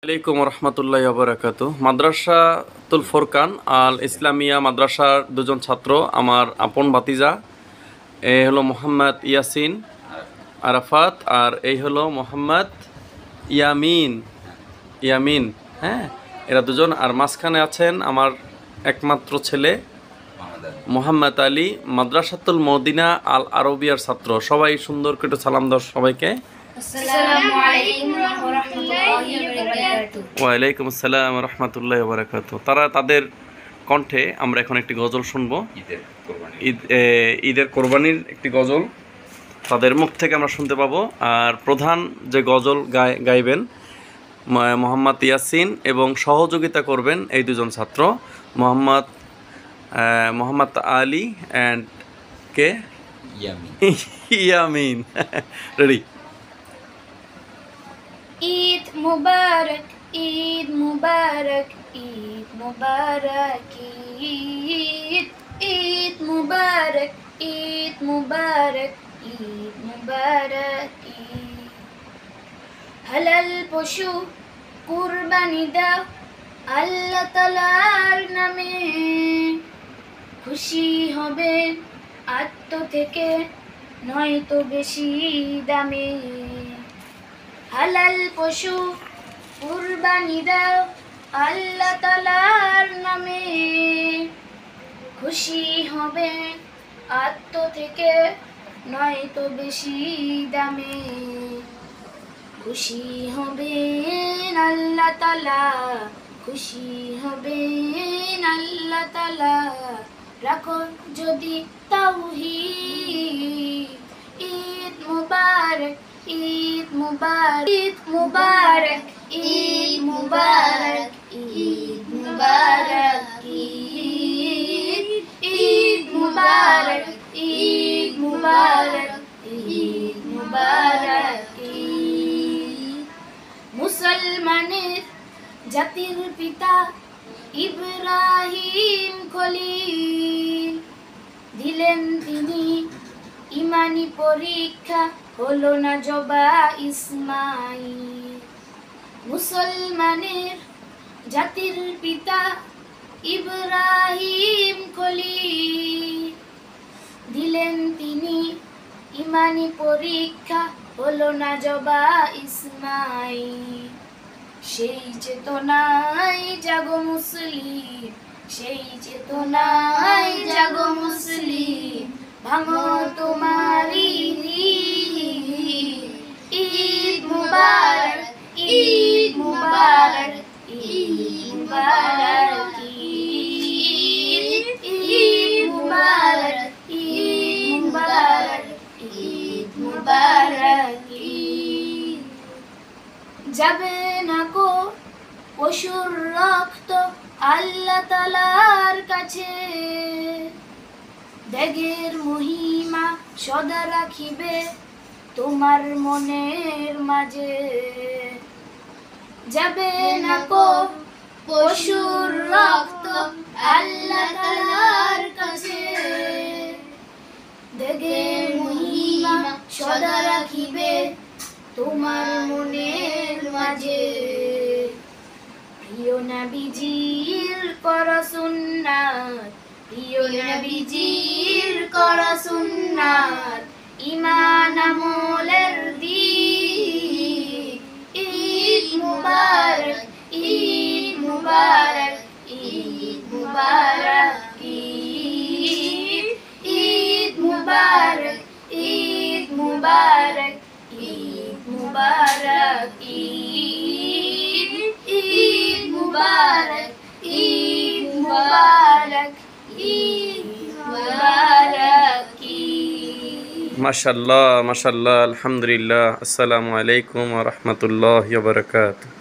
আলাইকুম রহমতুল্লাহি ওয়া বারাকাতুহু। মাদ্রাসাতুল ফুরকান আল ইসলামিয়া মাদ্রাসার দুজন ছাত্র, আমার আপন ভাতিজা। এ হলো মোহাম্মদ ইয়াসিন আরাফাত, আর এই হলো মোহাম্মদ ইয়ামিন ইয়ামিন হ্যাঁ, এরা দুজন। আর মাঝখানে আছেন আমার একমাত্র ছেলে মোহাম্মদ আলী, মাদ্রাসাতুল মদিনা আল আরবিয়ার ছাত্র। সবাই সুন্দর করে একটু সালাম দাও সবাইকে। ওয়ালাইকুম আসসালাম রহমতুল্লাহ বারাকাতু। তারা তাদের কণ্ঠে আমরা এখন একটি গজল শুনবো, ঈদের কোরবানির একটি গজল তাদের মুখ থেকে আমরা শুনতে পাবো। আর প্রধান যে গজল গাইবেন মোহাম্মদ ইয়াসিন, এবং সহযোগিতা করবেন এই দুজন ছাত্র Mohammad Ali and K Yamin. Ready? Eid মুবারক, ঈদ মুবারক, ঈদ মুবারক, ঈদ ঈদ মুবারক, ঈদ মুবারক, ঈদ মুবারক। হালাল পশু কুরবানি দাও আল্লাহ তাআলার নামে, খুশি হবে আত্ম থেকে নয়তো বেশি দামে। হালাল পশু কুরবানি দাও আল্লাহ তাআলার নামে, খুশি হবে আত্ম থেকে নয়তো বেশি দামে। খুশি হবেন আল্লাহ তাআলা, খুশি হবেন আল্লাহ তাআলা, রাখো যদি তাওহীদ। ঈদ মুবারক, ঈদ মুবারক, ঈদ মুবারক, ঈদ মুবারক, ঈদ মুবারক, ঈদ মুবারক, ঈদ মুবারক, ঈদ মুবারক। মুসলমানের জাতির পিতা ইব্রাহিম খলিল, দিলেন তিনি ইমানি পরীক্ষা, হলো না জবা ইসমাইল। মুসলমানের জাতির পিতা ইব্রাহিম খলিল, দিলেন তিনি ইমানি পরীক্ষা, হলো না জবা ইসমাইল। সেই চেতনায় জাগো মুসলিম, সেই চেতনায় জাগো মুসলিম, ভাঙো তোমারি ঈদ মুবারক, ঈদ মুবারক, ঈদ মুবারক, ঈদ মুবারক, ঈদ মুবারক, ঈদ মুবারক। যাবে না কো পশুর রক্ত আল্লাহ তাআলার কাছে, ত্যাগের মহিমা সদা রাখিবে তোমার মনের মাঝে। যাবে না কো পশুর রক্ত আল্লাহ তাআলার কাছে, ত্যাগের মহিমা সদা রাখিবে তোমার মনের মাঝে। প্রিয় নবীজির করা সুন্নাত, প্রিয় নবীজির করা সুন্নাত, ঈমান আমলের দিক। ঈদ মুবারক, ঈদ মুবারক, ঈদ মুবারক, ঈদ মুবারক, ঈদ মুবারক, ঈদ মুবারক, ঈদ মুবারক, ঈদ মুবারক, ঈদ মুবারক। মাশাআল্লাহ মাশাআল্লাহ, আলহামদুলিল্লাহ। আসসালামু আলাইকুম ওয়া রাহমাতুল্লাহি ওয়া বারাকাতুহু।